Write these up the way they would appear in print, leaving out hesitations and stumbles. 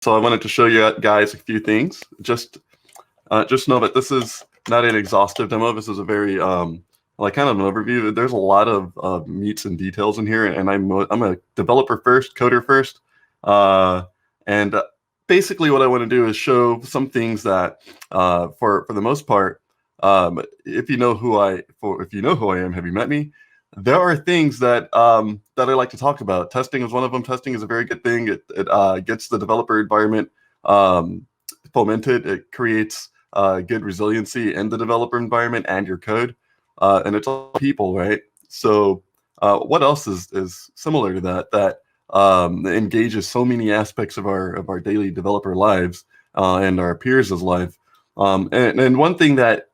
So I wanted to show you guys a few things. Just know that this is not an exhaustive demo. This is a very like kind of an overview. There's a lot of meats and details in here, and I'm a developer first, coder first, and basically what I want to do is show some things that, for the most part, if you know who I am, have you met me? There are things that that I like to talk about. Testing is one of them. Testing is a very good thing. It gets the developer environment fomented. It creates good resiliency in the developer environment and your code. And it's all people, right? So what else is similar to that engages so many aspects of our daily developer lives and our peers' life? And one thing that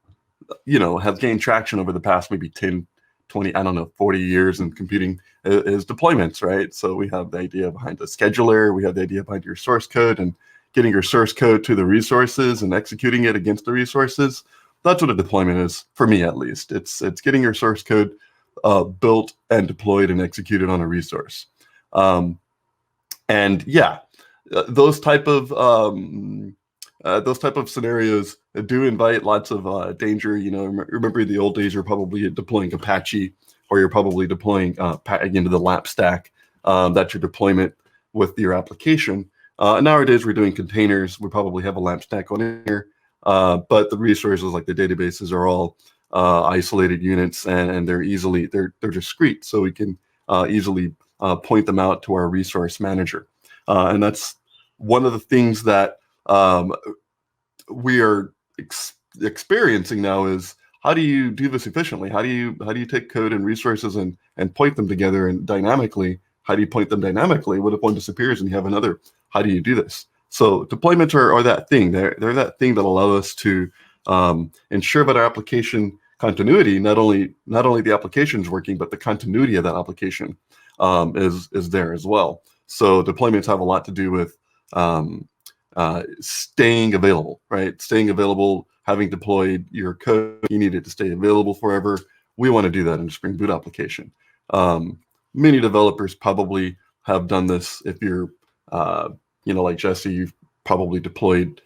has gained traction over the past maybe 10, 20, I don't know, 40 years in computing is deployments, right? So we have the idea behind the scheduler, we have the idea behind your source code and getting your source code to the resources and executing it against the resources. That's what a deployment is, for me at least. It's getting your source code built and deployed and executed on a resource. And yeah, those type of scenarios do invite lots of danger. Remember the old days, you're probably deploying Apache, or you're probably deploying into the lap stack. That's your deployment with your application. Nowadays, we're doing containers. We probably have a lap stack on here, but the resources like the databases are all isolated units, and they're discrete, so we can easily point them out to our resource manager. And that's one of the things that we are experiencing now is, how do you do this efficiently? How do you take code and resources and point them together and dynamically? How do you point them dynamically? What if one disappears and you have another? How do you do this? So deployments are that thing. They're that thing that allow us to ensure that our application continuity, not only the application is working, but the continuity of that application is there as well. So deployments have a lot to do with staying available, right? Staying available, having deployed your code, you need it to stay available forever. We want to do that in a Spring Boot application. Many developers probably have done this. If you're, like Jesse, you've probably deployed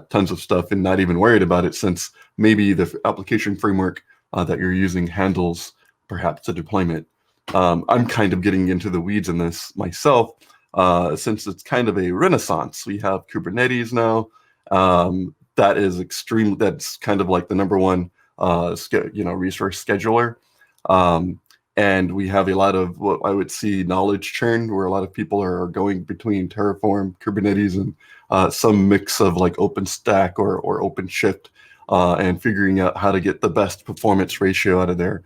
tons of stuff and not even worried about it, since maybe the application framework that you're using handles perhaps the deployment. I'm kind of getting into the weeds in this myself, since it's kind of a renaissance. We have Kubernetes now. That's kind of like the number one resource scheduler. And we have a lot of what I would see knowledge churn, where a lot of people are going between Terraform, Kubernetes, and some mix of like OpenStack or OpenShift, and figuring out how to get the best performance ratio out of their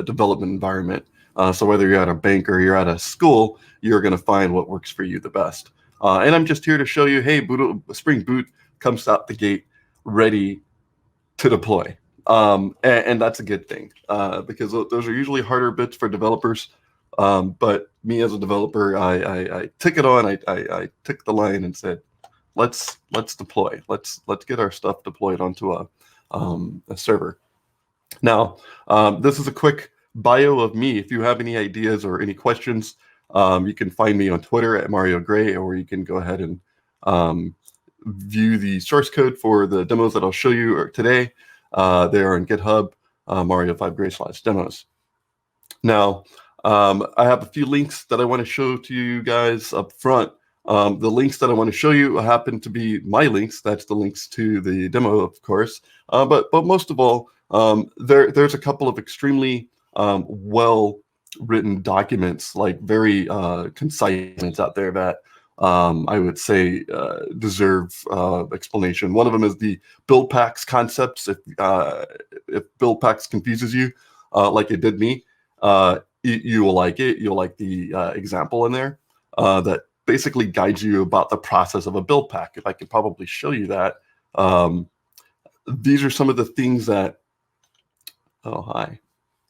development environment. So whether you're at a bank or you're at a school, you're going to find what works for you the best. And I'm just here to show you, hey, Spring Boot comes out the gate ready to deploy. And that's a good thing, because those are usually harder bits for developers. But me as a developer, I took it on. I took the line and said, let's deploy. Let's get our stuff deployed onto a server. Now, this is a quick bio of me. If you have any ideas or any questions, you can find me on Twitter at Mario Gray, or you can go ahead and view the source code for the demos that I'll show you today. They are on GitHub, Mario5Gray/demos. Now, I have a few links that I want to show to you guys up front. The links that I want to show you happen to be my links. That's the links to the demo, of course. But most of all, there's a couple of extremely well-written documents, like very concise documents out there that I would say deserve explanation. One of them is the BuildPacks concepts. If BuildPacks confuses you, like it did me, you will like it. You'll like the example in there that basically guides you about the process of a build pack. If I could probably show you that. These are some of the things that, oh, hi.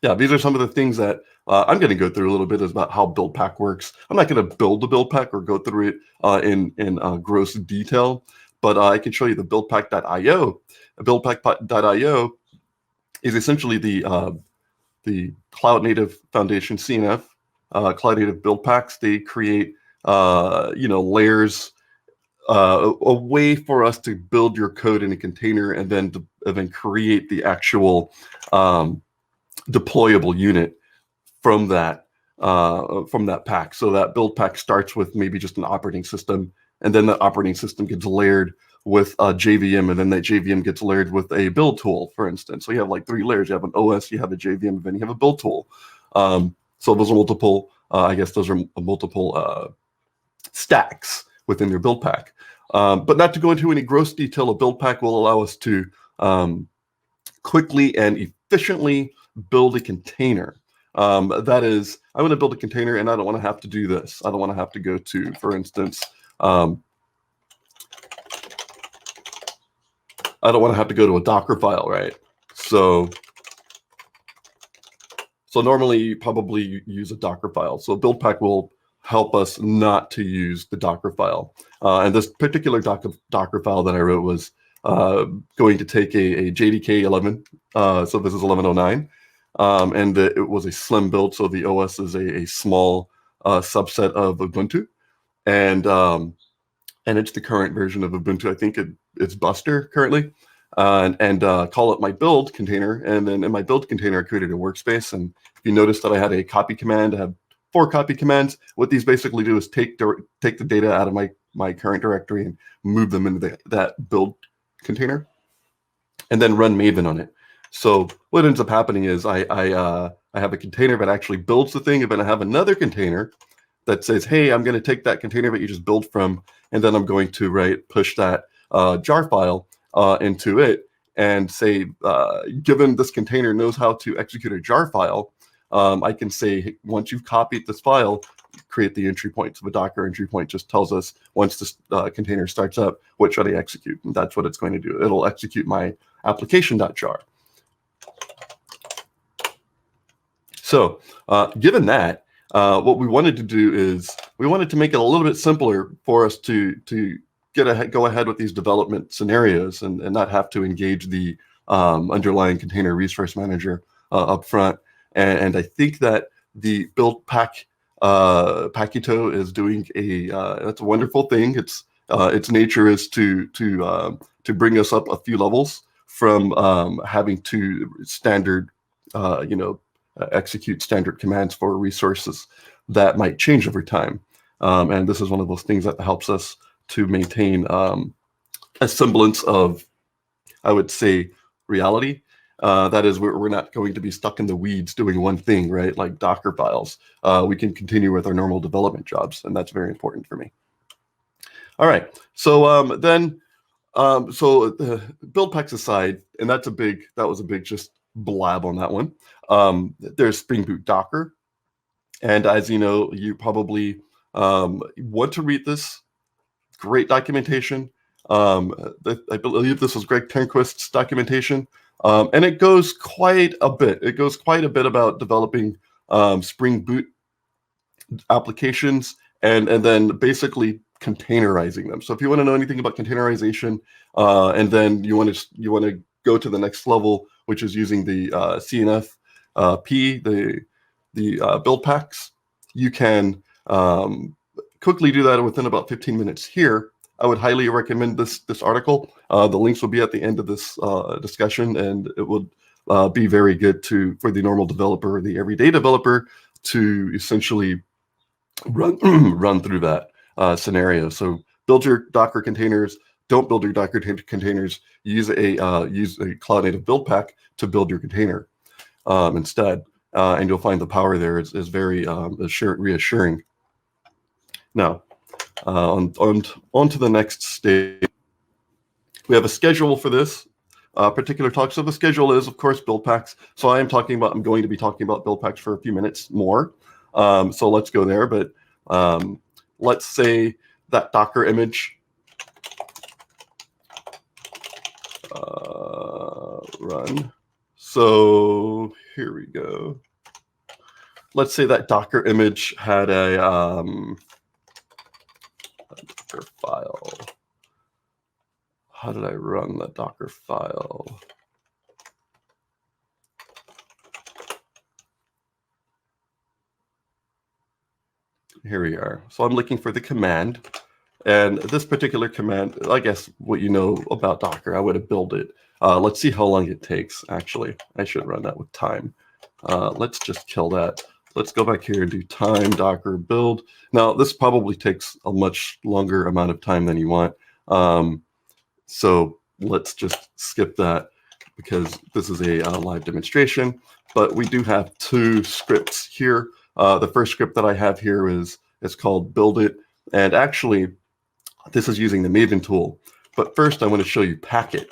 Yeah, these are some of the things that I'm going to go through a little bit, is about how BuildPack works. I'm not going to build the BuildPack or go through it in gross detail, but I can show you the BuildPack.io. BuildPack.io is essentially the Cloud Native Foundation CNF, Cloud Native BuildPacks. They create layers, a way for us to build your code in a container and then create the actual deployable unit from that pack. So that build pack starts with maybe just an operating system, and then the operating system gets layered with a JVM, and then that JVM gets layered with a build tool, for instance. So you have like 3 layers. You have an OS, you have a JVM, and then you have a build tool. So those are multiple, multiple stacks within your build pack. But not to go into any gross detail, a build pack will allow us to quickly and efficiently build a container. That is, I want to build a container and I don't want to have to do this. I don't want to have to go to, for instance, I don't want to have to go to a Docker file, right? So normally you probably use a Docker file. So build pack will help us not to use the Docker file. And this particular Docker file that I wrote was going to take a JDK 11. So this is 1109. And it was a slim build. So the OS is a small subset of Ubuntu. And it's the current version of Ubuntu. I think it's Buster currently. And call it my build container. And then in my build container, I created a workspace. And if you notice that I had a copy command, I have 4 copy commands. What these basically do is take the data out of my current directory and move them into that build container, and then run Maven on it. So what ends up happening is I have a container that actually builds the thing, and then I have another container that says, hey, I'm going to take that container that you just built from, and then I'm going to push that jar file into it and say, given this container knows how to execute a jar file, I can say, once you've copied this file, create the entry point. So the Docker entry point just tells us once this container starts up, what should I execute? And that's what it's going to do. It'll execute my application.jar. So given that, what we wanted to do is we wanted to make it a little bit simpler for us to go ahead with these development scenarios and not have to engage the underlying container resource manager up front. And I think that the build pack Packito is doing that's a wonderful thing. Its nature is to bring us up a few levels from having to execute standard commands for resources that might change over time. And this is one of those things that helps us to maintain a semblance of, I would say, reality. That is, we're not going to be stuck in the weeds doing one thing, right? Like Docker files. We can continue with our normal development jobs, and that's very important for me. All right, so so the build packs aside, and that was a big just blab on that one. There's Spring Boot Docker, and as you know, you probably want to read this. Great documentation. I believe this was Greg Turnquist's documentation. And it goes quite a bit. It goes quite a bit about developing Spring Boot applications and then basically containerizing them. So if you want to know anything about containerization, and then you want to go to the next level, which is using the CNF the build packs, you can quickly do that within about 15 minutes here. I would highly recommend this article. The links will be at the end of this discussion, and it would be very good for the normal developer, the everyday developer, to essentially run through that scenario. So build your Docker containers. Don't build your Docker containers. Use a cloud native build pack to build your container instead, and you'll find the power there is very reassuring. Now, on to the next stage. We have a schedule for this particular talk. So the schedule is, of course, build packs. So I'm going to be talking about build packs for a few minutes more. So let's go there. But let's say that Docker image run. So here we go. Let's say that Docker image had a Docker file. How did I run the Docker file? here we are. So I'm looking for the command. And this particular command, I guess what you know about Docker, I would have built it. Let's see how long it takes. Actually, I should run that with time. Let's just kill that. Let's go back here and do time Docker build. Now, this probably takes a much longer amount of time than you want. So let's just skip that because this is a live demonstration. But we do have two scripts here. The first script that I have here is called build it. And actually, this is using the Maven tool. But first, I want to show you Packet.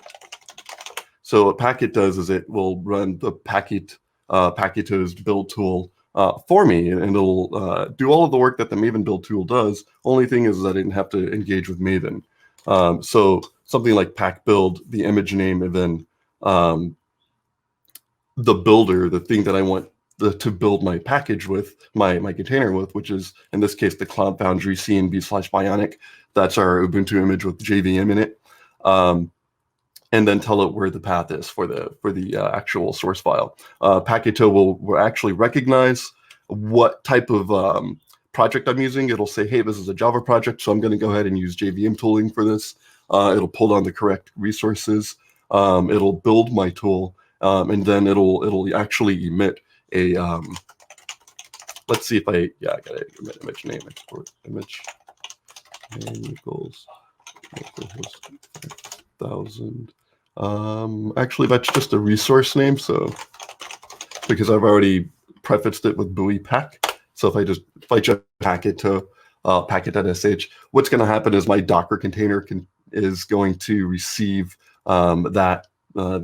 So what Packet does is it will run the Packeto's build tool for me, and it'll do all of the work that the Maven build tool does. Only thing is that I didn't have to engage with Maven. So something like pack build, the image name, and then the builder, the thing that I want to build my package with, my container with, which is in this case the Cloud Foundry CNB/Bionic. That's our Ubuntu image with JVM in it. And then tell it where the path is for the actual source file. Packeto will actually recognize what type of project I'm using. It'll say, hey, this is a Java project, so I'm going to go ahead and use JVM tooling for this. It'll pull down the correct resources. It'll build my tool, and then it'll actually emit a. Let's see if I gotta emit image name, export image name equals localhost 1000. Actually, that's just a resource name, so because I've already prefaced it with BuiPack. So if I just packet to packet.sh, what's going to happen is my Docker container is going to receive the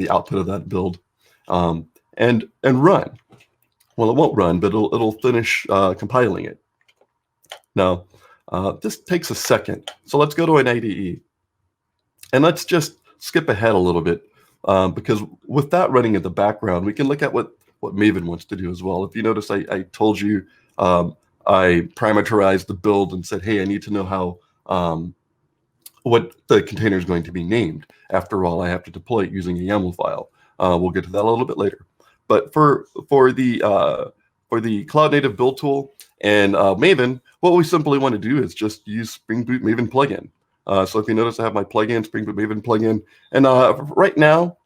output of that build and run. Well, it won't run, but it'll finish compiling it. Now, this takes a second, so let's go to an IDE, and let's just skip ahead a little bit because with that running in the background, we can look at what Maven wants to do as well. If you notice, I told you I parameterized the build and said, hey, I need to know how what the container is going to be named. After all, I have to deploy it using a YAML file. We'll get to that a little bit later. But for the Cloud Native build tool and Maven, what we simply want to do is just use Spring Boot Maven plugin. So if you notice, I have my plugin, Spring Boot Maven plugin. And right now,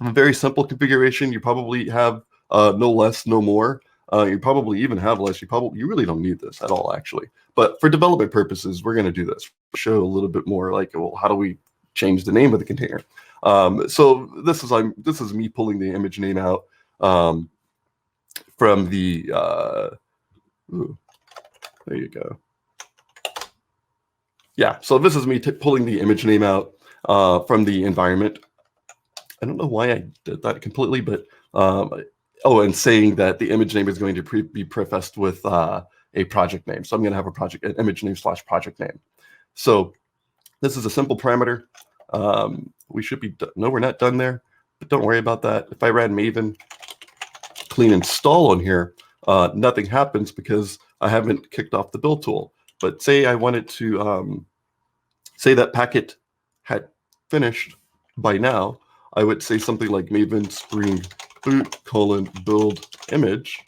I have a very simple configuration. You probably have no less, no more. You probably even have less. You really don't need this at all, actually. But for development purposes, we're going to do this. Show a little bit more like, well, how do we change the name of the container? So this is me pulling the image name out from the. There you go. Yeah, so this is me pulling the image name out from the environment. I don't know why I did that completely, but and saying that the image name is going to be prefaced with a project name. So I'm going to have an image name / project name. So this is a simple parameter. We should be no, we're not done there, but don't worry about that. If I ran Maven clean install on here, nothing happens because I haven't kicked off the build tool. But say I wanted to say that packet had finished by now, I would say something like Maven Spring Boot build image,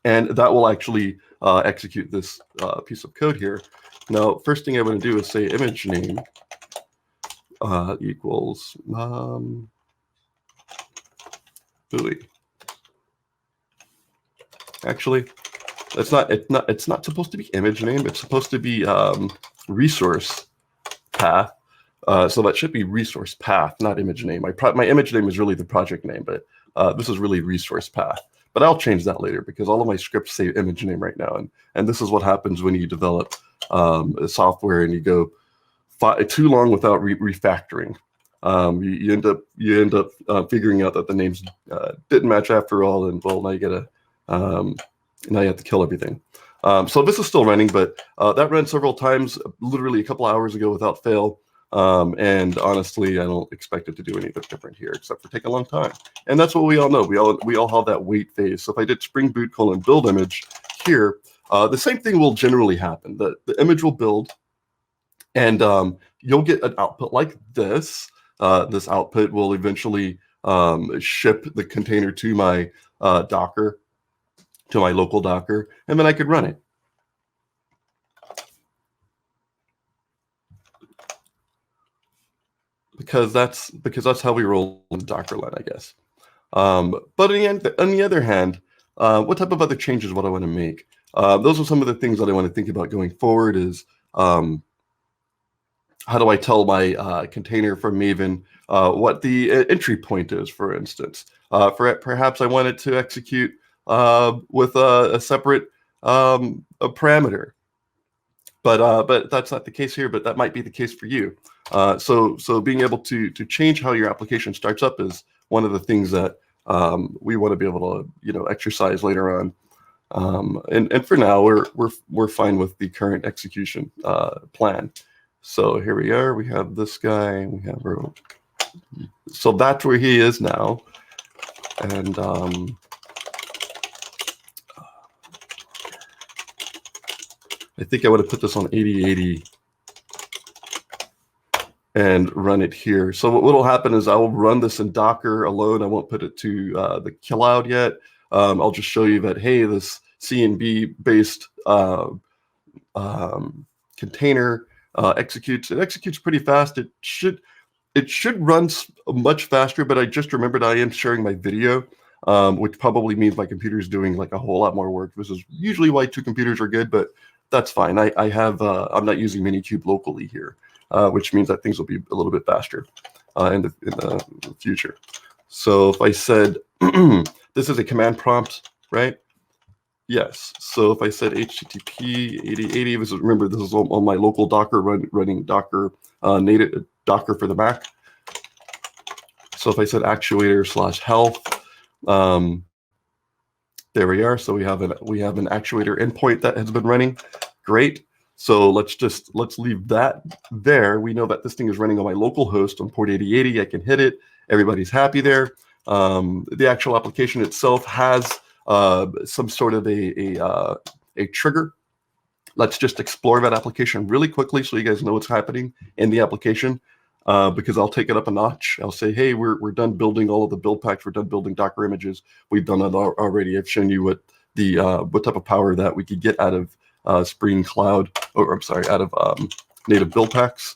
and that will actually execute this piece of code here. Now, first thing I want to do is say image name equals Bui. Actually, it's not supposed to be image name. It's supposed to be resource path. So that should be resource path, not image name. My image name is really the project name, but this is really resource path. But I'll change that later because all of my scripts say image name right now, and this is what happens when you develop software and you go too long without refactoring. You end up figuring out that the names didn't match after all, and well, now you gotta now you have to kill everything. So this is still running, but that ran several times, literally a couple hours ago without fail. And honestly, I don't expect it to do anything different here, except for take a long time. And that's what we all know. We all have that wait phase. So if I did Spring Boot build image here, the same thing will generally happen. The image will build, and you'll get an output like this. This output will eventually ship the container to my Docker, to my local Docker, and then I could run it. because that's how we roll in Dockerland, I guess. But on the other hand, what type of other changes would I want to make? Those are some of the things that I want to think about going forward is how do I tell my container from Maven what the entry point is, for instance. Perhaps I want it to execute with a separate a parameter. But that's not the case here, but that might be the case for you. So being able to change how your application starts up is one of the things that we want to be able to exercise later on. And for now, we're fine with the current execution plan. So here we are. We have this guy. We have our, so that's where he is now, and I think I would have put this on 8080 and run it here. So what will happen is I will run this in Docker alone. I won't put it to the cloud yet. I'll just show you that, hey, this CNB based container executes. It executes pretty fast. It should run much faster, but I just remembered I am sharing my video, which probably means my computer is doing like a whole lot more work. This is usually why 2 computers are good, but that's fine. I have I'm not using Minikube locally here, which means that things will be a little bit faster in the future. So if I said this is a command prompt, right? Yes. So if I said HTTP 8080, remember this is on my local Docker running Docker native Docker for the Mac. So if I said actuator/health, there we are. So we have an actuator endpoint that has been running. Great. So let's leave that there. We know that this thing is running on my local host on port 8080. I can hit it. Everybody's happy there. The actual application itself has some sort of a trigger. Let's just explore that application really quickly so you guys know what's happening in the application, because I'll take it up a notch. I'll say, hey, we're done building all of the build packs. We're done building Docker images. We've done that already. I've shown you what type of power that we could get out of Spring Cloud, or I'm sorry, out of Native BuildPacks.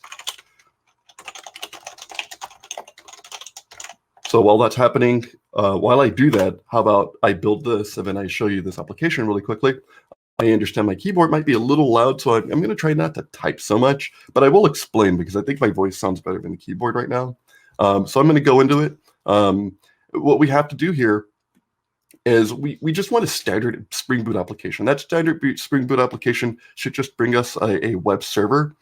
So while that's happening, while I do that, how about I build this and then I show you this application really quickly. I understand my keyboard might be a little loud, so I'm going to try not to type so much, but I will explain because I think my voice sounds better than the keyboard right now. So I'm going to go into it. What we have to do here is we just want a standard Spring Boot application. That standard Spring Boot application should just bring us a web server.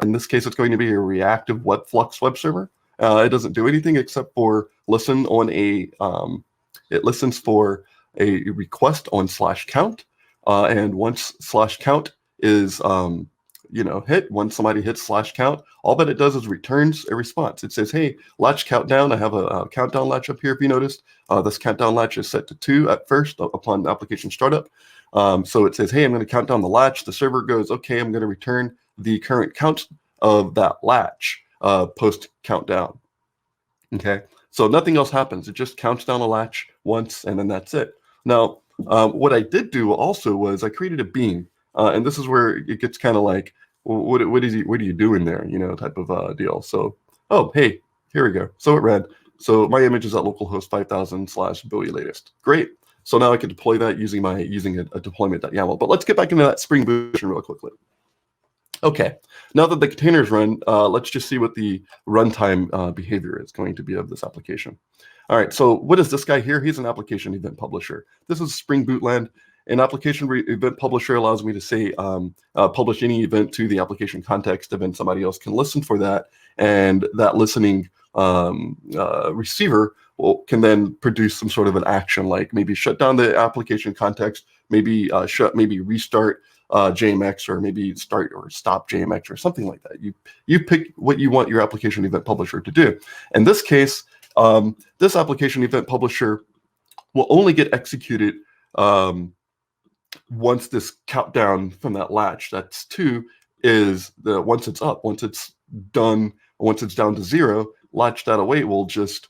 In this case, it's going to be a reactive Flux web server. It doesn't do anything except for listen on it listens for a request on /count. And once /count is hit, once somebody hits /count, all that it does is returns a response. It says, hey, latch countdown. I have a countdown latch up here if you noticed. This countdown latch is set to 2 at first upon application startup. So it says, hey, I'm going to count down the latch. The server goes, okay, I'm going to return the current count of that latch post countdown. Okay, so nothing else happens. It just counts down a latch once and then that's it. Now, what I did do also was I created a bean, and this is where it gets kind of like, well, what are you doing there, type of deal. So, oh, hey, here we go. So it read, so my image is at localhost 5000/Bowie latest. Great. So now I can deploy that using a deployment.yaml. But let's get back into that Spring Boot real quickly. Okay, now that the containers run, let's just see what the runtime behavior is going to be of this application. All right, so what is this guy here? He's an application event publisher. This is Spring Boot land. An application event publisher allows me to say, publish any event to the application context, and then somebody else can listen for that. And that listening receiver can then produce some sort of an action, like maybe shut down the application context, maybe restart JMX, or maybe start or stop JMX or something like that. You pick what you want your application event publisher to do. In this case, this application event publisher will only get executed once this countdown from that latch, that's 2, is once it's up, once it's done, once it's down to 0, latch data await will just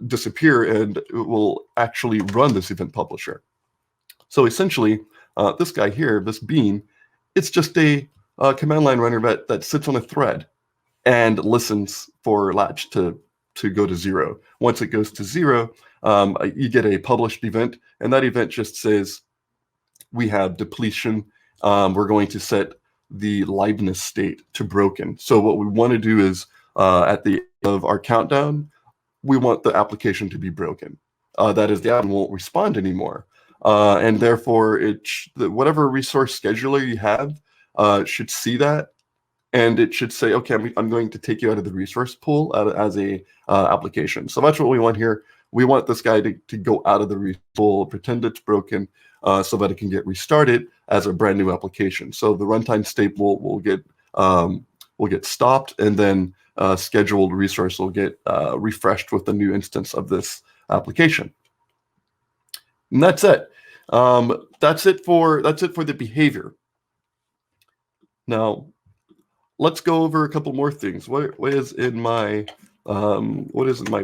disappear and it will actually run this event publisher. So essentially, this guy here, this bean, it's just a command line runner that sits on a thread. and listens for latch to go to 0. Once it goes to 0, you get a published event, and that event just says we have depletion. We're going to set the liveness state to broken. So what we want to do is at the end of our countdown, we want the application to be broken. That is, the app won't respond anymore. And therefore, whatever resource scheduler you have should see that, and it should say, okay, I'm going to take you out of the resource pool as a application. So that's what we want here. We want this guy to go out of the resource pool, pretend it's broken, so that it can get restarted as a brand new application. So the runtime state will get stopped, and then scheduled resource will get refreshed with a new instance of this application. And that's it. That's it for the behavior. Now, let's go over a couple more things. What is in my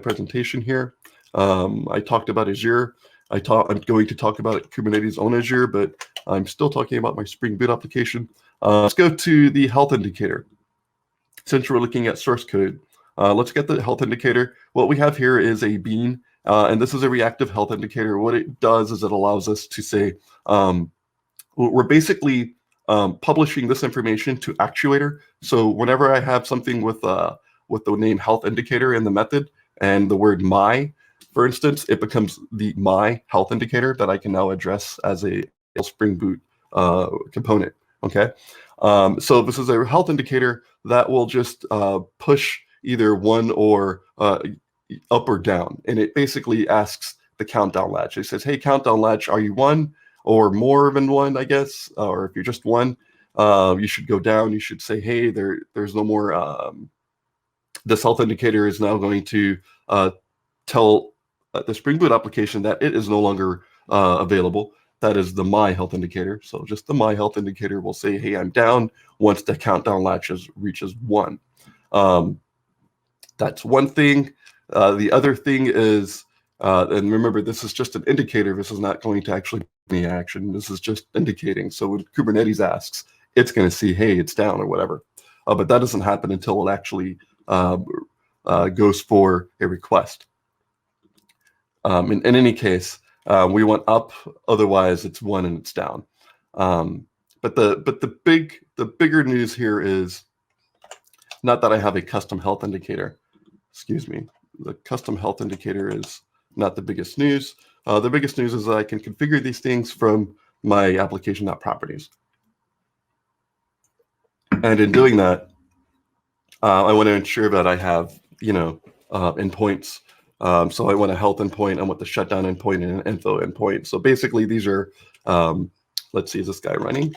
presentation here? I talked about Azure. I'm going to talk about Kubernetes on Azure, but I'm still talking about my Spring Boot application. Let's go to the health indicator. Since we're looking at source code, let's get the health indicator. What we have here is a bean, and this is a reactive health indicator. What it does is it allows us to say, we're basically publishing this information to actuator. So whenever I have something with the name health indicator in the method and the word my, for instance, it becomes the my health indicator that I can now address as a Spring Boot component. Okay, so this is a health indicator that will just push either 1 or up or down, and it basically asks the countdown latch. It says, hey, countdown latch, are you 1 or more than 1, I guess, or if you're just 1, you should go down. You should say, hey, there's no more. This health indicator is now going to tell the Spring Boot application that it is no longer available. That is the my health indicator. So just the my health indicator will say, hey, I'm down once the countdown latch reaches 1. That's one thing. The other thing is, and remember, this is just an indicator. This is not going to actually be any action. This is just indicating. So when Kubernetes asks, it's going to see, hey, it's down or whatever. But that doesn't happen until it actually goes for a request. In any case, we want up. Otherwise, it's 1 and it's down. But the bigger news here is not that I have a custom health indicator. Excuse me. The custom health indicator is not the biggest news. The biggest news is that I can configure these things from my application.properties. And in doing that, I want to ensure that I have, endpoints. So I want a health endpoint, I want the shutdown endpoint, and an info endpoint. So basically, these are, let's see, is this guy running?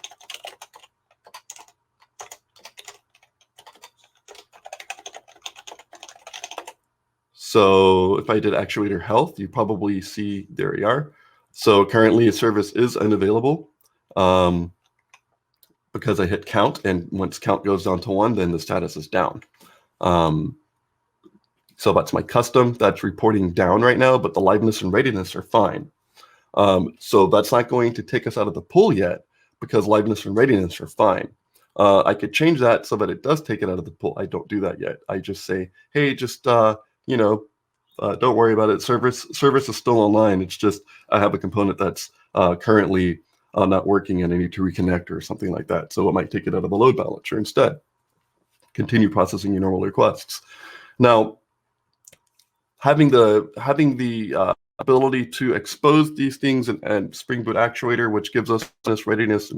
So if I did actuator health, you probably see, there we are. So currently a service is unavailable because I hit count, and once count goes down to 1, then the status is down. So that's my custom. That's reporting down right now, but the liveness and readiness are fine. So that's not going to take us out of the pool yet because liveness and readiness are fine. I could change that so that it does take it out of the pool. I don't do that yet. I just say, hey, just don't worry about it. Service is still online. It's just I have a component that's currently not working and I need to reconnect or something like that. So it might take it out of the load balancer instead. Continue processing your normal requests. Now, having the ability to expose these things and Spring Boot Actuator, which gives us this readiness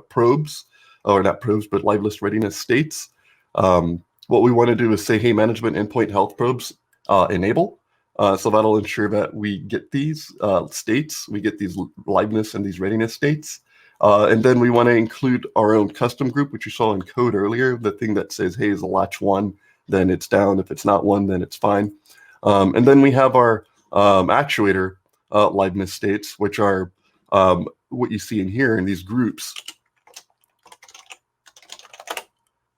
probes, or not probes, but liveless readiness states. What we want to do is say, hey, management endpoint health probes enable. So that'll ensure that we get these states, we get these liveness and these readiness states. And then we want to include our own custom group, which you saw in code earlier, the thing that says, hey, is the latch 1, then it's down. If it's not 1, then it's fine. And then we have our actuator liveness states, which are what you see in here in these groups.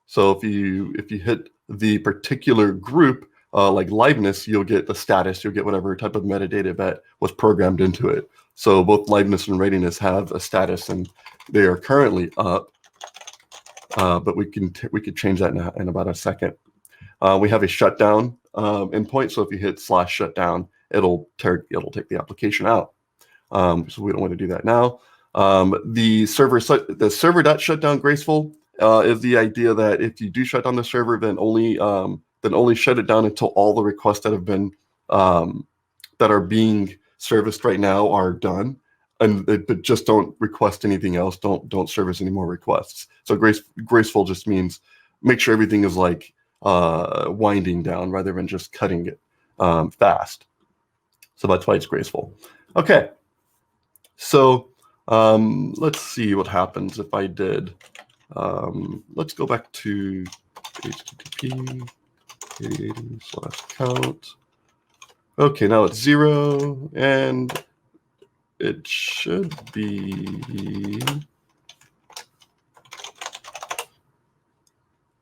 So if you hit the particular group, like liveness, you'll get the status, you'll get whatever type of metadata that was programmed into it. So both liveness and readiness have a status, and they are currently up. But we could change that in about a second. We have a shutdown endpoint. So if you hit /shutdown, it'll take the application out. So we don't want to do that now. The server.shutdown graceful is the idea that if you do shut down the server, then only shut it down until all the requests that have been that are being serviced right now are done, but just don't request anything else. Don't service any more requests. So graceful just means make sure everything is like winding down rather than just cutting it fast. So that's why it's graceful. Okay. So let's see what happens if I did. Let's go back to HTTP 8080/count. Okay, now it's 0, and it should be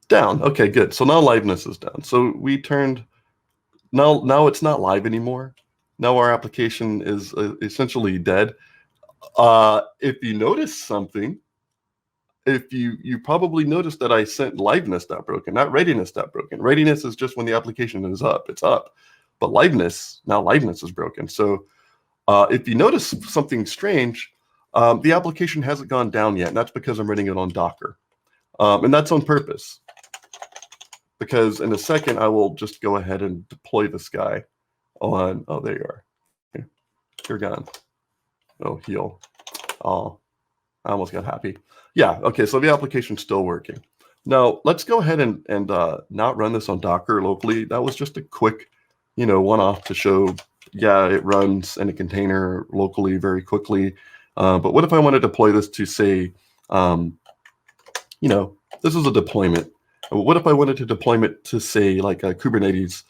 down. Okay, good. So now liveness is down. So we turned, now it's not live anymore. Now our application is essentially dead. If you notice something, you probably noticed that I sent liveness.broken, not readiness.broken. Readiness is just when the application is up, it's up. But now liveness is broken. So if you notice something strange, the application hasn't gone down yet, and that's because I'm running it on Docker. And that's on purpose, because in a second, I will just go ahead and deploy this guy on, oh, there you are. Okay. You're gone. Oh, heal. Oh, I almost got happy. Yeah, okay, so the application's still working. Now, let's go ahead and not run this on Docker locally. That was just a quick, one-off to show, yeah, it runs in a container locally very quickly. But what if I want to deploy this to, say, this is a deployment. What if I wanted to deploy it to, say, like a Kubernetes,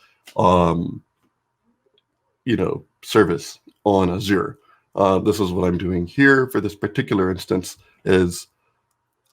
service on Azure? This is what I'm doing here for this particular instance. Is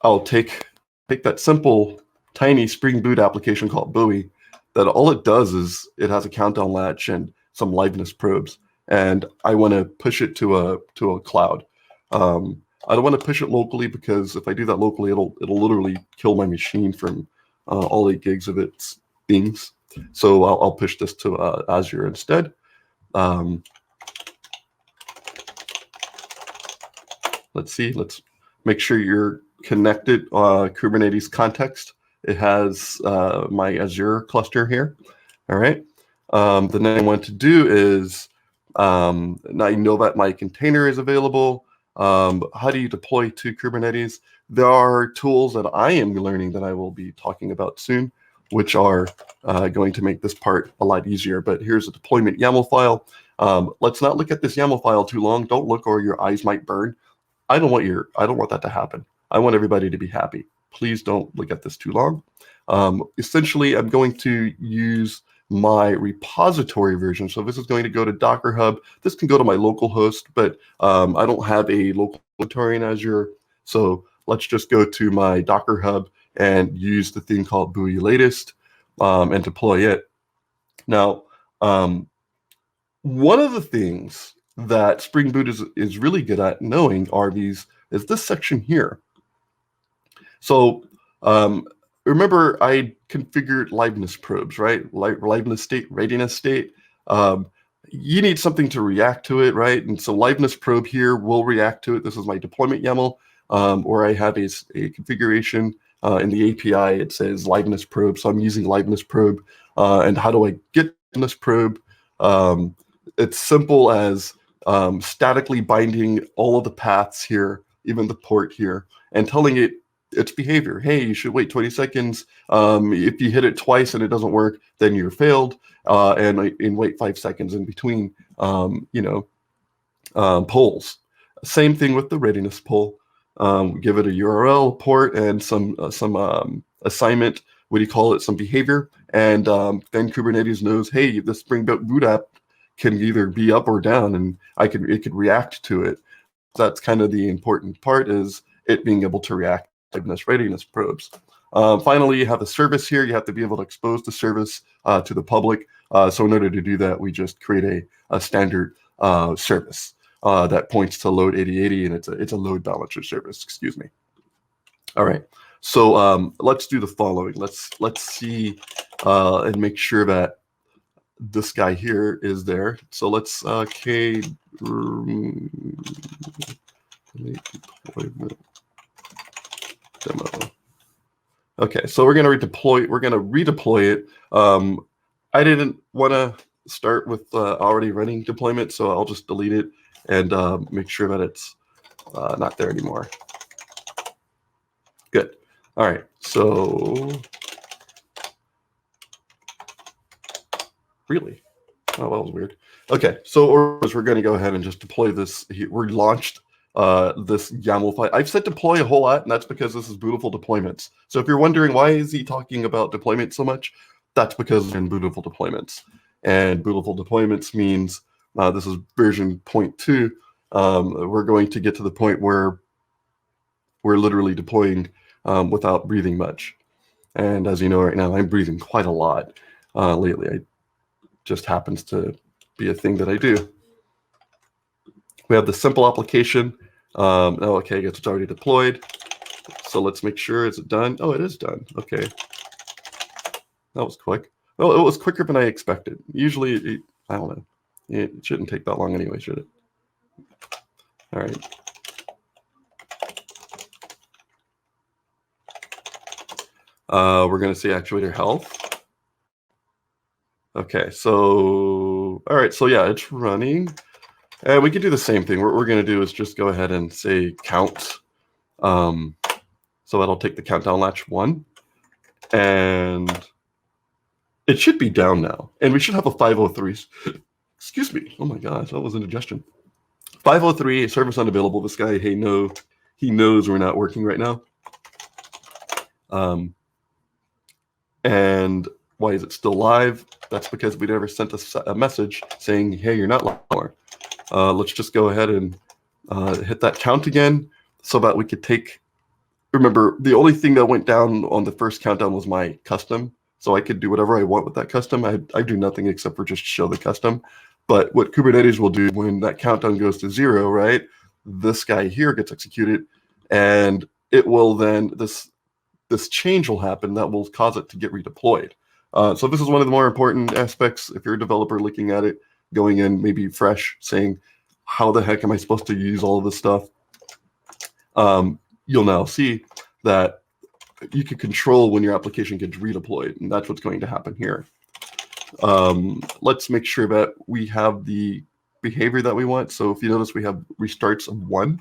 I'll take that simple, tiny Spring Boot application called Buoy, that all it does is it has a countdown latch and some liveness probes, and I want to push it to a cloud. I don't want to push it locally, because if I do that locally, it'll literally kill my machine from all 8 gigs of its things. So I'll push this to Azure instead. Let's see. Let's make sure you're connected. Kubernetes context. It has my Azure cluster here. All right. The next I want to do is, now I know that my container is available. How do you deploy to Kubernetes? There are tools that I am learning that I will be talking about soon, which are going to make this part a lot easier. But here's a deployment YAML file. Let's not look at this YAML file too long. Don't look, or your eyes might burn. I don't want that to happen. I want everybody to be happy. Please don't look at this too long. Essentially, I'm going to use my repository version. So this is going to go to Docker Hub. This can go to my local host, but I don't have a local repository in Azure. So let's just go to my Docker Hub and use the thing called Buoy latest and deploy it. Now, one of the things that Spring Boot is really good at knowing is this section here. So remember, I configured liveness probes, right? Liveness state, readiness state. You need something to react to it, right? And so liveness probe here will react to it. This is my deployment YAML, or I have a configuration in the API. It says liveness probe, so I'm using liveness probe. And how do I get liveness probe? It's simple as statically binding all of the paths here, even the port here, and telling it its behavior. Hey, you should wait 20 seconds. If you hit it twice and it doesn't work, then you're failed. And wait 5 seconds in between, polls. Same thing with the readiness poll. Give it a URL, port, and some assignment. What do you call it? Some behavior, and then Kubernetes knows, hey, the Spring Boot app can either be up or down, and it could react to it. That's kind of the important part, is it being able to react to readiness probes. Finally, you have the service here. You have to be able to expose the service to the public. So in order to do that, we just create a standard service that points to load 8080, and it's a load balancer service. Excuse me. All right. So let's do the following. Let's see and make sure that this guy here is there. So let's k deployment demo. Okay, so we're going to redeploy it. I didn't want to start with already running deployment, so I'll just delete it and make sure that it's not there anymore. Good. All right, so really? Oh, that was weird. Okay, so we're going to go ahead and just deploy this. We launched this YAML file. I've said deploy a whole lot, and that's because this is Bootiful deployments. So if you're wondering why is he talking about deployment so much, that's because we're in Bootiful deployments. And Bootiful deployments means this is version 0.2. We're going to get to the point where we're literally deploying without breathing much. And as you know right now, I'm breathing quite a lot lately. It just happens to be a thing that I do. We have the simple application. Okay, I guess it's already deployed. So let's make sure, is it done? Oh, it is done. Okay. That was quick. Well, it was quicker than I expected. Usually, I don't know. It shouldn't take that long anyway, should it? All right. We're going to see actuator health. Okay, so, all right, so yeah, it's running. And we could do the same thing. What we're going to do is just go ahead and say count. So that'll take the countdown latch 1. And it should be down now. And we should have a 503. Excuse me. Oh my gosh, that was indigestion. 503, service unavailable. This guy, hey, no, he knows we're not working right now. And why is it still live? That's because we never sent a message saying, hey, you're not live anymore. Let's just go ahead and hit that count again so that we could take, remember, the only thing that went down on the first countdown was my custom. So I could do whatever I want with that custom. I do nothing except for just show the custom. But what Kubernetes will do when that countdown goes to 0, right, this guy here gets executed, and it will then, this change will happen that will cause it to get redeployed. So this is one of the more important aspects. If you're a developer looking at it, going in maybe fresh, saying, how the heck am I supposed to use all of this stuff? You'll now see that you can control when your application gets redeployed, and that's what's going to happen here. Let's make sure that we have the behavior that we want. So if you notice, we have restarts of 1,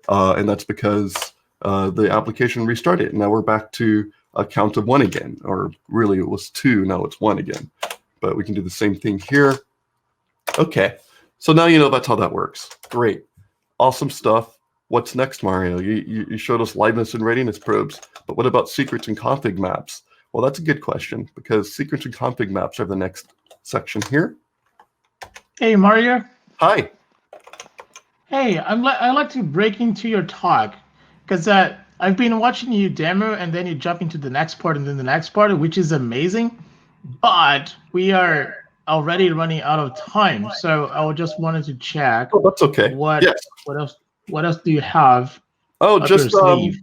and that's because the application restarted. Now we're back to a count of 1 again, or really it was 2, now it's 1 again. But we can do the same thing here. Okay, so now you know that's how that works. Great, awesome stuff. What's next, Mario? You showed us liveness and readiness probes, but what about secrets and config maps? Well, that's a good question, because secrets and config maps are the next section here. Hey, Mario. Hi. Hey, I'd like to break into your talk, because I've been watching you demo, and then you jump into the next part and then the next part, which is amazing. But we are already running out of time, so I just wanted to check. Oh, that's okay. What else do you have? Oh, up just your sleeve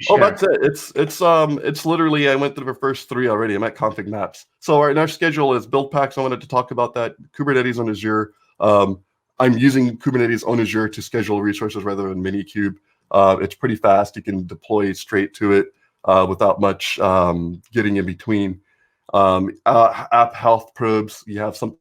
oh, that's it. It's literally, I went through the first 3 already. I'm at config maps. So our schedule is BuildPacks. I wanted to talk about that. Kubernetes on Azure. I'm using Kubernetes on Azure to schedule resources rather than Minikube. It's pretty fast. You can deploy straight to it without much getting in between. App health probes. You have some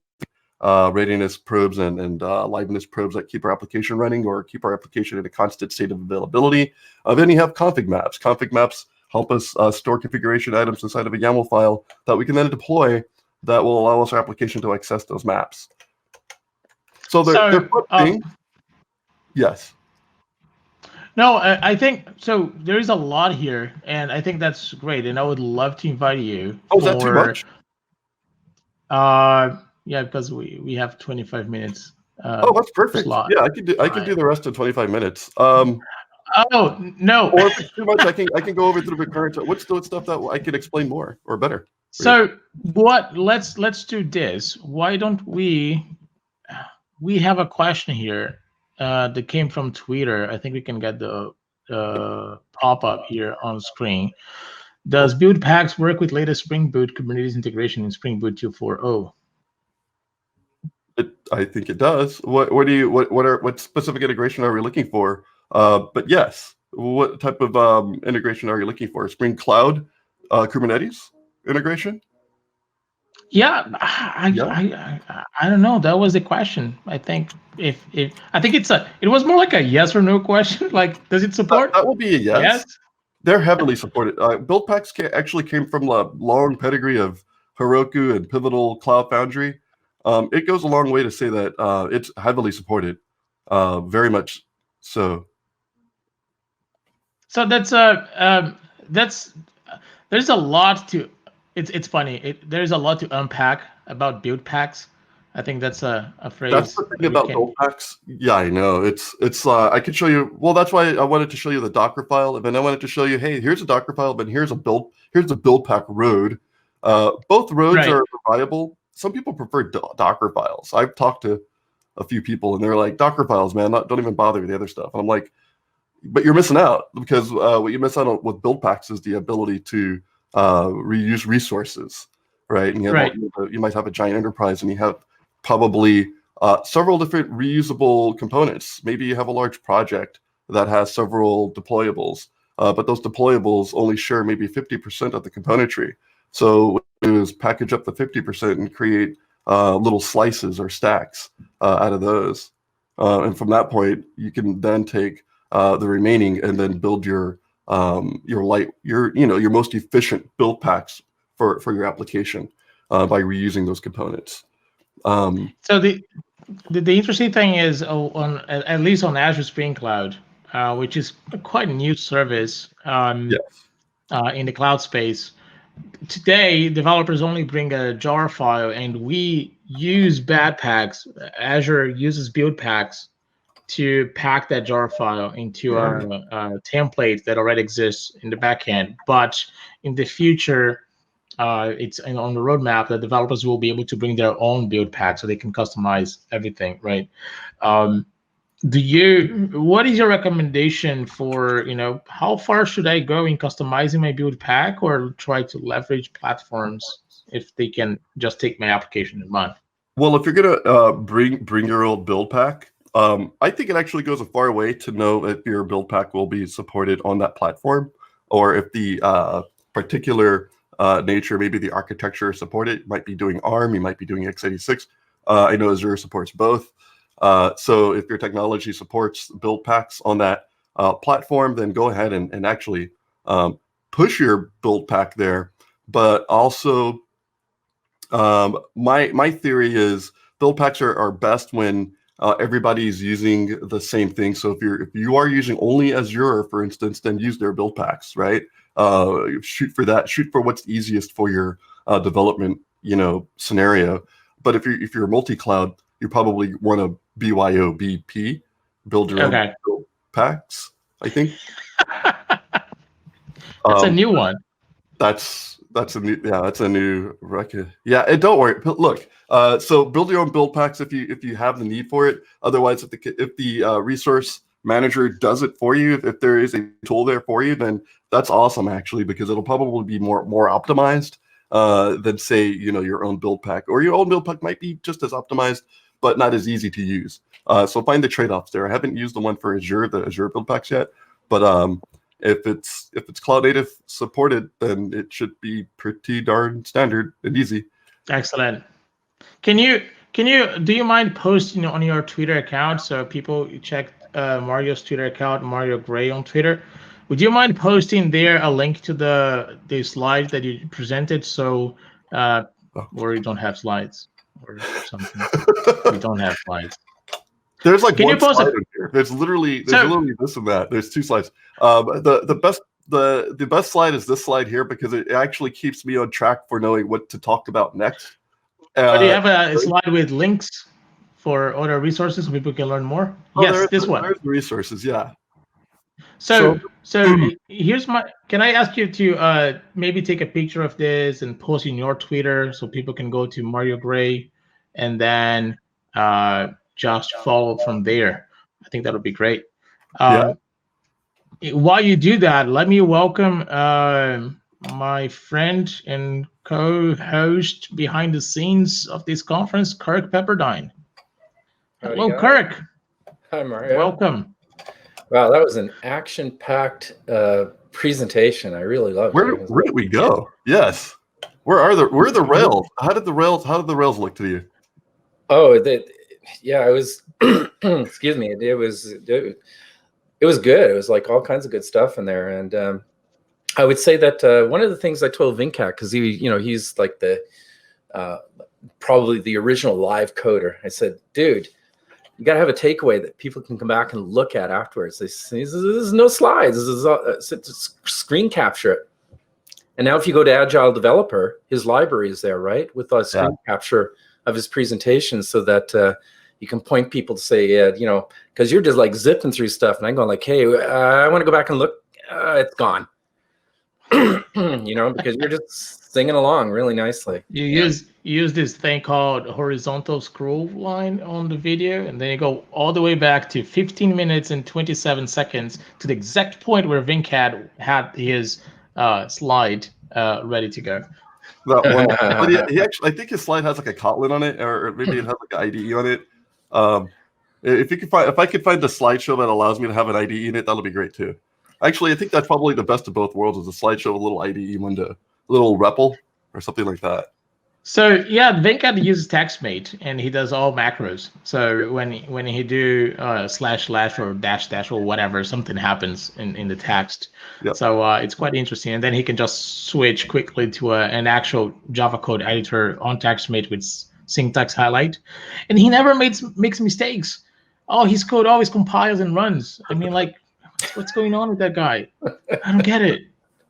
readiness probes and liveness probes that keep our application running or keep our application in a constant state of availability. Then you have config maps. Config maps help us store configuration items inside of a YAML file that we can then deploy that will allow us our application to access those maps. So they're fun. Yes. No, I think so. There is a lot here, and I think that's great. And I would love to invite you. Oh, is that too much? Yeah, because we have 25 minutes. Oh, that's perfect. Slot. Yeah, I could do the rest in 25 minutes. Oh no! Or if it's too much, I can go over through the current. What's the stuff that I could explain more or better? So what? Let's do this. Why don't we? We have a question here that came from Twitter. I think we can get the pop-up here on screen. Does BuildPacks work with latest Spring Boot Kubernetes integration in Spring Boot 2.4.0? I think it does. What specific integration are we looking for? But yes, what type of integration are you looking for? Spring Cloud, Kubernetes integration? Yeah, Yeah. I don't know. That was the question. I think if I think it was more like a yes or no question. Like, does it support? That will be a yes. Yes. They're heavily supported. BuildPacks actually came from a long pedigree of Heroku and Pivotal Cloud Foundry. It goes a long way to say that it's heavily supported, very much so. So that's there's a lot to. It's funny. There's a lot to unpack about build packs. I think that's a That's phrase the thing that we about can. BuildPacks. Yeah, I know. It's I could show you. Well, that's why I wanted to show you the Docker file, and then I wanted to show you, hey, here's a Docker file, but here's a BuildPack road. Both roads Right. are viable. Some people prefer Docker files. I've talked to a few people, and they're like, Docker files, man, don't even bother with the other stuff. And I'm like, but you're missing out, because what you miss out on with BuildPacks is the ability to reuse resources, right? And Right. you might have a giant enterprise, and you have probably several different reusable components. Maybe you have a large project that has several deployables, but those deployables only share maybe 50% of the componentry. So what we do is package up the 50% and create little slices or stacks out of those. And from that point, you can then take the remaining and then build your most efficient build packs for your application by reusing those components. So the interesting thing is, at least on Azure Spring Cloud, which is quite a new service Yes. In the cloud space. Today, developers only bring a jar file, and we use bad packs. Azure uses build packs to pack that jar file into a template that already exists in the backend. But in the future, it's on the roadmap that developers will be able to bring their own build pack so they can customize everything, right? What is your recommendation for, how far should I go in customizing my build pack, or try to leverage platforms if they can just take my application in mind? Well, if you're gonna bring your old build pack, I think it actually goes a far way to know if your build pack will be supported on that platform, or if the particular nature, maybe the architecture supported. You might be doing ARM, you might be doing x86. I know Azure supports both. So if your technology supports build packs on that platform, then go ahead and actually push your build pack there. But also, my theory is build packs are best when everybody's using the same thing. So if you are using only Azure, for instance, then use their build packs, right? Shoot for that. Shoot for what's easiest for your development, scenario. But if you're multi-cloud, you probably want to BYOBP, build your own build packs, I think. That's a new one. That's a new record. Yeah, and don't worry. Look, so build your own build packs if you have the need for it. Otherwise, if the resource manager does it for you, if there is a tool there for you, then that's awesome actually, because it'll probably be more optimized than say your own build pack, or your own build pack might be just as optimized but not as easy to use. So find the trade-offs there. I haven't used the one for Azure, the Azure build packs yet, but if it's cloud native supported, then it should be pretty darn standard and easy. Excellent. Do you mind posting on your Twitter account so people check Mario's Twitter account, Mario Gray on Twitter? Would you mind posting there a link to the slides that you presented, so or you don't have slides or something? We don't have slides. There's like Can one you post slide it? in here. There's literally this and that. There's two slides. The best slide is this slide here, because it actually keeps me on track for knowing what to talk about next. Do you have a slide with links for other resources so people can learn more? Yes, this one. There's the resources, yeah. So here's can I ask you to maybe take a picture of this and post in your Twitter so people can go to Mario Gray and then just follow from there? I think that would be great. While you do that, let me welcome my friend and co-host behind the scenes of this conference, Kirk Pepperdine. Howdy, Hello, guys. Kirk. Hi, Mario. Welcome. Wow, that was an action-packed presentation. I really loved it. Where did we go? Yes. Where are the rails? How did the rails look to you? Oh, yeah, it was. Excuse me. It was good. It was like all kinds of good stuff in there, and I would say that one of the things I told Vinkat, because he's like the probably the original live coder. I said, dude, you got to have a takeaway that people can come back and look at afterwards. This is no slides. This is screen capture it. And now if you go to Agile Developer, his library is there, right? With a screen capture of his presentation so that you can point people to say, because you're just like zipping through stuff. And I'm going like, hey, I want to go back and look. It's gone. Because you're just singing along really nicely. You use this thing called horizontal scroll line on the video, and then you go all the way back to 15 minutes and 27 seconds to the exact point where Vinkat had his slide ready to go. That one, but he actually, I think his slide has like a Kotlin on it, or maybe it has like an IDE on it. If I could find the slideshow that allows me to have an IDE in it, that'll be great too. Actually, I think that's probably the best of both worlds, is a slideshow with a little IDE window, a little REPL or something like that. So yeah, Venkat uses TextMate, and he does all macros. So when he do / or -- or whatever, something happens in the text. Yep. So it's quite interesting, and then he can just switch quickly to an actual Java code editor on TextMate with syntax highlight, and he never makes mistakes. Oh, his code always compiles and runs. I mean, like, what's going on with that guy? I don't get it.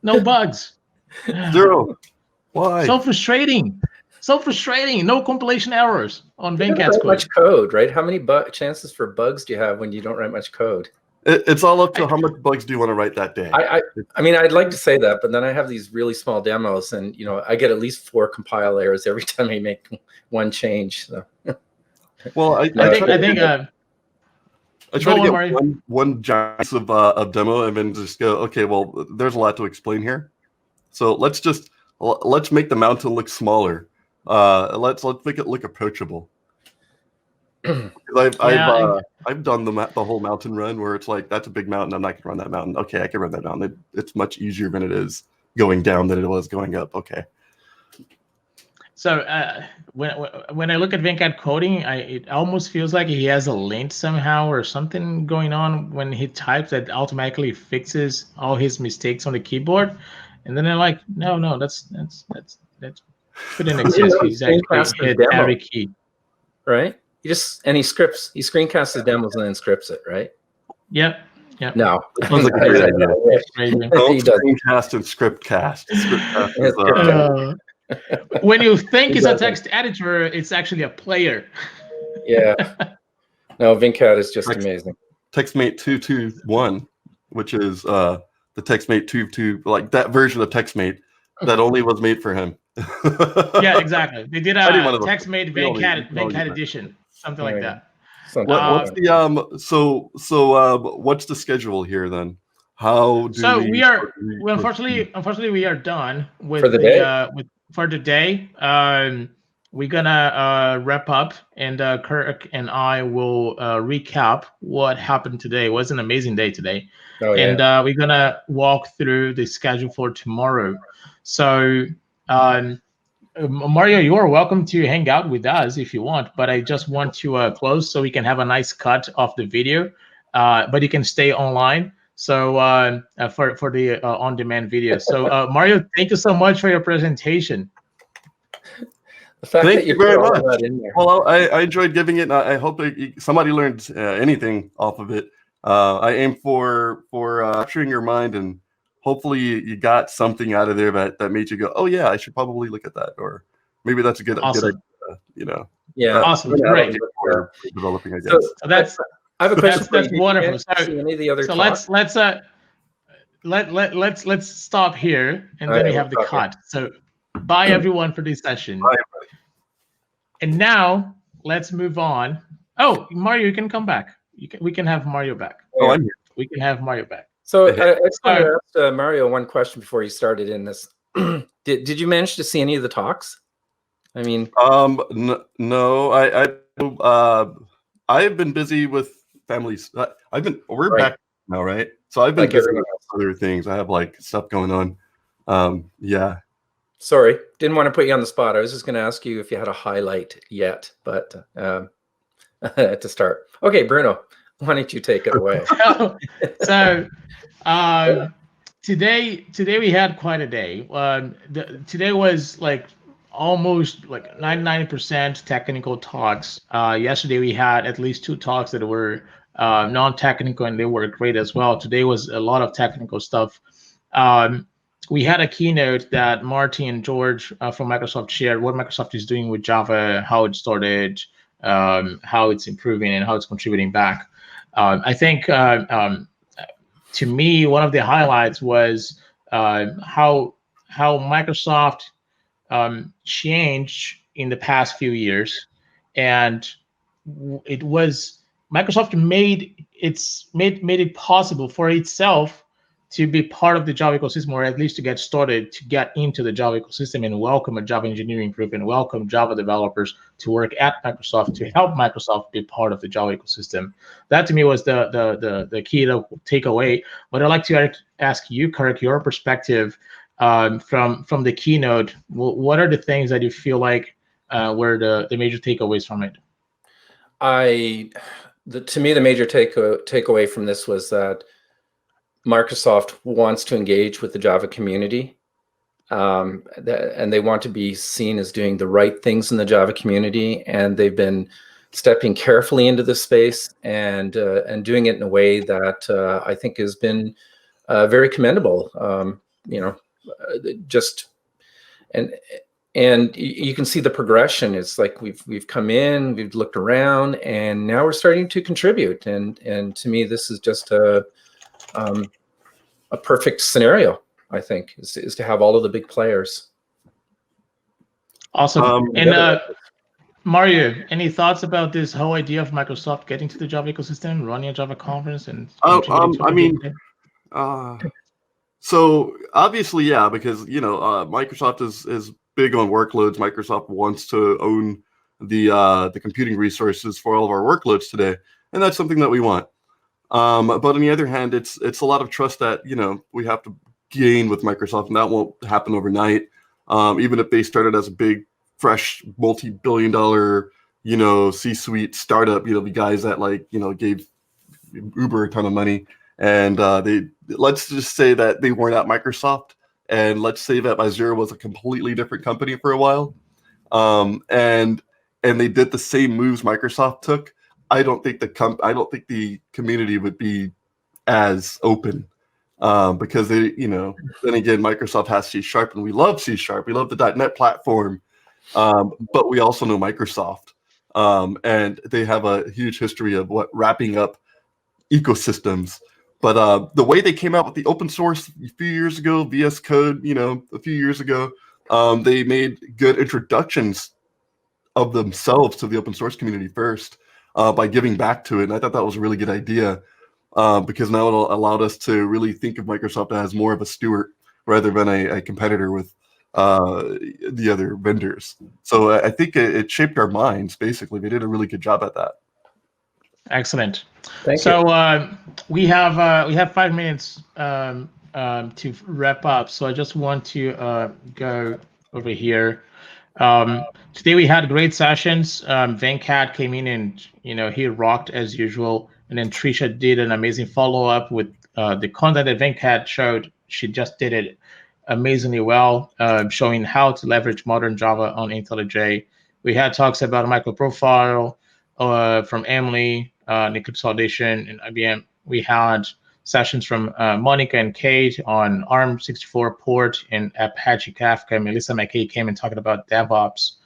No bugs. Zero. Why? So frustrating. No compilation errors on Venkat's code. Much code, right? How many chances for bugs do you have when you don't write much code? It's all up to how much bugs do you want to write that day. I mean, I'd like to say that, but then I have these really small demos, and I get at least 4 compile errors every time I make one change. So. Well, I try to get one giant piece of demo and then just go, okay, well, there's a lot to explain here. So let's make the mountain look smaller. Let's make it look approachable. I've done the whole mountain run where it's like, that's a big mountain, I'm not gonna run that mountain. Okay, I can run that mountain. It's much easier than it is going down than it was going up. Okay. So when I look at Venkat coding, it almost feels like he has a lint somehow or something going on when he types that automatically fixes all his mistakes on the keyboard. And then they're like, no, that's couldn't exist. He's actually hit every key. Right? He screencasts his demos and then scripts it, right? Yep. No. That sounds like a great idea. Don't screencast and scriptcast. When you think it's a text editor, it's actually a player. Yeah. No, Vinkat is just amazing. TextMate 221, which is the TextMate 2.2, like that version of TextMate that only was made for him. Yeah, exactly. They did a TextMate Venkat edition, something like that. What's the schedule here then? Unfortunately we are done with for the day. We're gonna wrap up, and Kirk and I will recap what happened today. It was an amazing day today. And we're gonna walk through the schedule for tomorrow. So Mario, you are welcome to hang out with us if you want, but I just want to close so we can have a nice cut of the video, but you can stay online. So for the on-demand video. So Mario, thank you so much for your presentation. Thank you very much. Well, I enjoyed giving it. I hope somebody learned anything off of it. I aim for capturing your mind, and hopefully you got something out of there that made you go, oh yeah, I should probably look at that, or maybe that's a good idea. Yeah, awesome, great. Developing, I guess. So that's. I have a question. That's wonderful. So any of the other let's stop here, and then we have the cut. So bye everyone for this session. Bye. And now let's move on. Oh, Mario, you can come back. We can have Mario back. Oh, I'm here. We can have Mario back. So I just want to ask Mario one question before he started in this. did you manage to see any of the talks? I mean, No, I've been busy with families. We're right, back now, right? So I've been like busy everyone with else. other things. I have like stuff going on. Yeah. Sorry, didn't want to put you on the spot. I was just going to ask you if you had a highlight yet, but to start. Okay, Bruno, why don't you take it away? So today we had quite a day. Today was like almost like 99% technical talks. Yesterday we had at least 2 talks that were non-technical, and they were great as well. Today was a lot of technical stuff. We had a keynote that Marty and George from Microsoft shared what Microsoft is doing with Java, how it started, how it's improving, and how it's contributing back. I think to me, one of the highlights was how Microsoft changed in the past few years, and it was Microsoft made it possible for itself to be part of the Java ecosystem, or at least to get started, to get into the Java ecosystem and welcome a Java engineering group and welcome Java developers to work at Microsoft to help Microsoft be part of the Java ecosystem. That to me was the key to take away. But I'd like to ask you, Kirk, your perspective from the keynote. What are the things that you feel like were the major takeaways from it? To me, the major takeaway from this was that Microsoft wants to engage with the Java community, and they want to be seen as doing the right things in the Java community, and they've been stepping carefully into this space and doing it in a way that I think has been very commendable. And you can see the progression. It's like we've come in, we've looked around, and now we're starting to contribute. And to me, this is just a perfect scenario, I think, is to have all of the big players. Awesome. And Mario, any thoughts about this whole idea of Microsoft getting to the Java ecosystem, running a Java conference, and contributing to it? So obviously, yeah, because Microsoft is big on workloads. Microsoft wants to own the computing resources for all of our workloads today, and that's something that we want. But on the other hand, it's a lot of trust that we have to gain with Microsoft, and that won't happen overnight. Even if they started as a big, fresh, multi-billion-dollar, C-suite startup, the guys that gave Uber a ton of money, and let's just say that they weren't at Microsoft, and let's say that Azure was a completely different company for a while, and they did the same moves Microsoft took. I don't think the community would be as open, because then again, Microsoft has C#, and we love C#. We love the .NET platform, but we also know Microsoft, and they have a huge history of wrapping up ecosystems. But the way they came out with the open source a few years ago, VS Code, a few years ago, they made good introductions of themselves to the open source community first, by giving back to it. And I thought that was a really good idea, because now it allowed us to really think of Microsoft as more of a steward rather than a competitor with the other vendors. So I think it shaped our minds, basically. They did a really good job at that. Excellent. Thank you. We have 5 minutes to wrap up. So I just want to go over here. Today we had great sessions. Venkat came in and he rocked as usual. And then Trisha did an amazing follow-up with the content that Venkat showed. She just did it amazingly well, showing how to leverage modern Java on IntelliJ. We had talks about microprofile from Emily, Eclipse Audition, and IBM. We had sessions from Monica and Kate on ARM64 port and Apache Kafka. Melissa McKay came and talked about DevOps.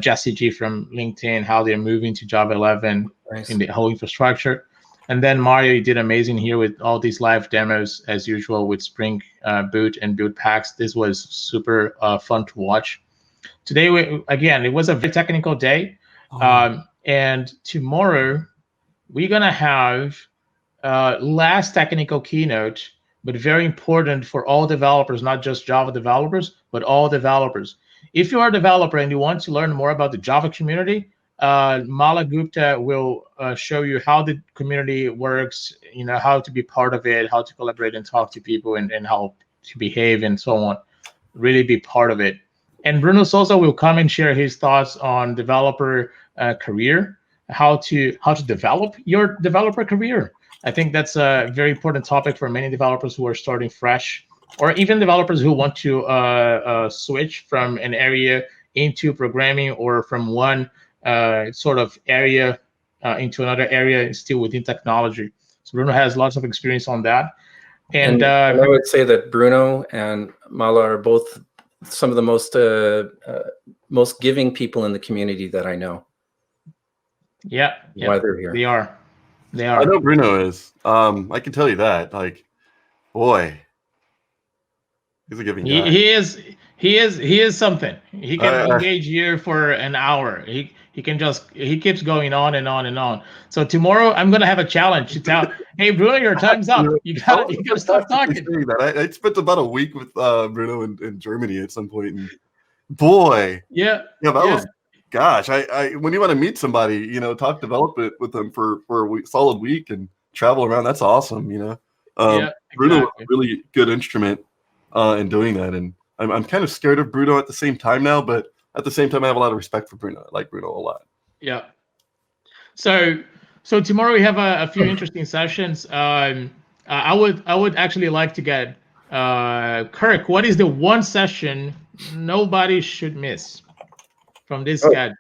Jesse G from LinkedIn, how they're moving to Java 11 in the whole infrastructure. And then Mario did amazing here with all these live demos as usual with Spring Boot and BuildPacks. This was super fun to watch. Today, it was a very technical day. And tomorrow, we're going to have last technical keynote but very important for all developers, not just Java developers, but all developers. If you are a developer and you want to learn more about the Java community, Mala Gupta will show you how the community works, how to be part of it, how to collaborate and talk to people, and how to behave and so on. Really be part of it. And Bruno Souza will come and share his thoughts on developer career, how to develop your developer career. I think that's a very important topic for many developers who are starting fresh, or even developers who want to switch from an area into programming, or from one sort of area into another area, still within technology. So Bruno has lots of experience on that. And I would say that Bruno and Mala are both some of the most giving people in the community that I know. Yeah, why they're here. They are. I know Bruno is. I can tell you that. Like, boy, he's a giving guy. He is something. He can engage you for an hour. He keeps going on and on and on. So tomorrow I'm gonna have a challenge to tell, hey Bruno, your time's up. You gotta stop talking. I spent about a week with Bruno in Germany at some point, and boy, that was, gosh, I when you want to meet somebody, talk development with them for a solid week and travel around, that's awesome. Bruno, exactly. Really good instrument in doing that, and I'm kind of scared of Bruno at the same time now, but at the same time, I have a lot of respect for Bruno. I like Bruno a lot. Yeah. So tomorrow we have a few interesting sessions. I would actually like to get Kirk. What is the one session nobody should miss from this guy?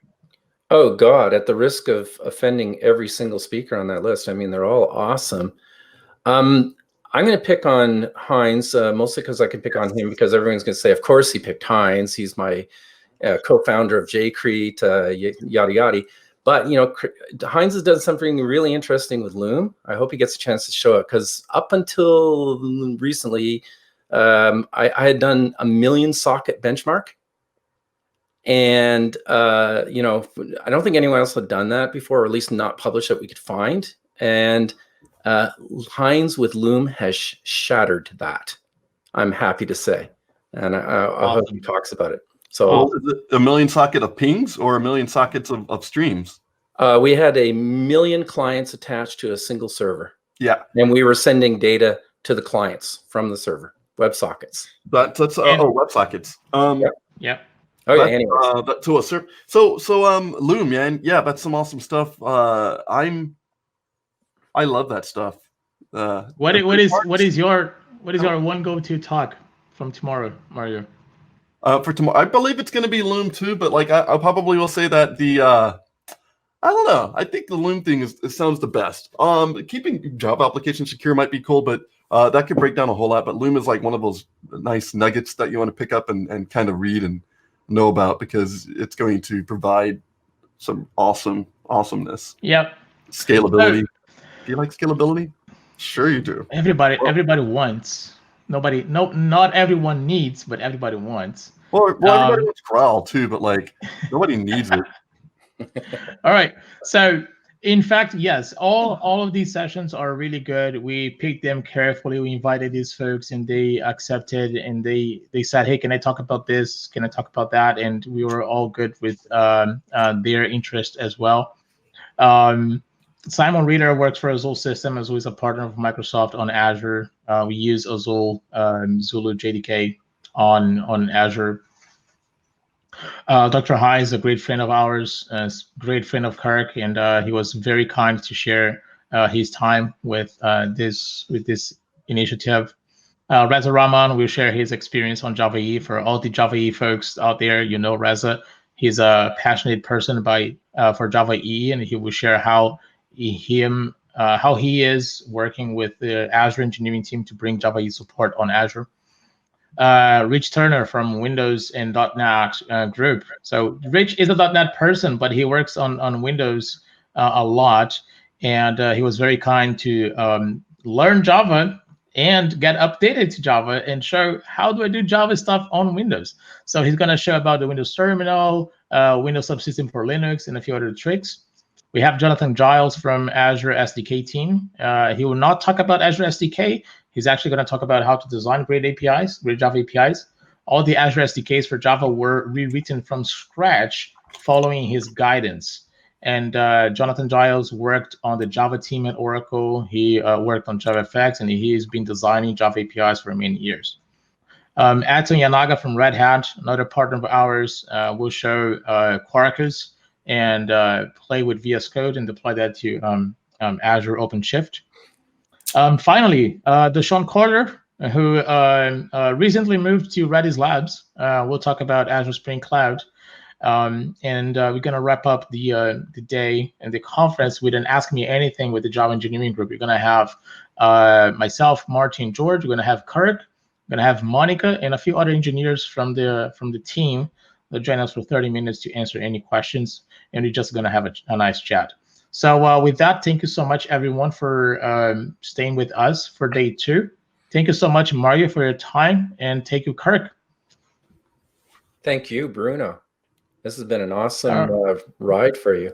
Oh God! At the risk of offending every single speaker on that list, I mean they're all awesome. I'm going to pick on Heinz, mostly because I can pick on him because everyone's going to say, of course he picked Heinz. He's my co-founder of Jcrete, yada yada. But Heinz has done something really interesting with Loom. I hope he gets a chance to show it, because up until recently, I had done a 1,000,000 socket benchmark, and I don't think anyone else had done that before, or at least not published that we could find. And Heinz with Loom has shattered that, I'm happy to say, and I hope he talks about it. So is it 1,000,000 socket of pings or 1,000,000 sockets of streams? We had 1,000,000 clients attached to a single server. Yeah, and we were sending data to the clients from the server, WebSockets. That's WebSockets. Yeah. Oh yeah. Anyways, to a server. So Loom, man. Yeah, that's some awesome stuff. I love that stuff. What is your one go-to talk from tomorrow, Mario? For tomorrow, I believe it's going to be Loom too, but like I probably will say that I don't know. I think the Loom thing sounds the best. Keeping Java applications secure might be cool, but that could break down a whole lot. But Loom is like one of those nice nuggets that you want to pick up and kind of read and know about, because it's going to provide some awesomeness. Yep. Scalability. Do you like scalability? Sure you do. Everybody wants. Not everyone needs, but everybody wants. Well, everybody wants growl too, but like nobody needs it. All right. So in fact, yes, all of these sessions are really good. We picked them carefully. We invited these folks and they accepted, and they said, hey, can I talk about this? Can I talk about that? And we were all good with their interest as well. Simon Reeder works for Azul Systems, who is a partner of Microsoft on Azure. We use Azul Zulu JDK on Azure. Dr. Hai is a great friend of ours, great friend of Kirk, and he was very kind to share his time with this initiative. Reza Rahman will share his experience on Java EE. For all the Java EE folks out there, Reza. He's a passionate person for Java EE, and he will share how he is working with the Azure engineering team to bring Java EE support on Azure. Rich Turner from Windows and .NET group. So Rich is a .NET person, but he works on Windows a lot, and he was very kind to learn Java and get updated to Java and show how do I do Java stuff on Windows. So he's going to show about the Windows Terminal, Windows Subsystem for Linux, and a few other tricks. We have Jonathan Giles from Azure SDK team. He will not talk about Azure SDK. He's actually going to talk about how to design great APIs, great Java APIs. All the Azure SDKs for Java were rewritten from scratch following his guidance. And Jonathan Giles worked on the Java team at Oracle. He worked on JavaFX, and he has been designing Java APIs for many years. Ato Yanaga from Red Hat, another partner of ours, will show Quarkus and play with VS Code and deploy that to Azure OpenShift. Finally, Deshaun Carter, who recently moved to Redis Labs. We'll talk about Azure Spring Cloud. And we're going to wrap up the day and the conference with an Ask Me Anything with the Java engineering group. We're going to have myself, Martin, George. We're going to have Kirk. We're going to have Monica and a few other engineers from the team that join us for 30 minutes to answer any questions. And we're just going to have a nice chat. So with that, thank you so much, everyone, for staying with us for day 2. Thank you so much, Mario, for your time. And thank you, Kirk. Thank you, Bruno. This has been an awesome ride for you.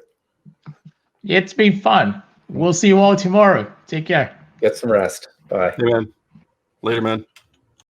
It's been fun. We'll see you all tomorrow. Take care. Get some rest. Bye. Hey, man. Later, man.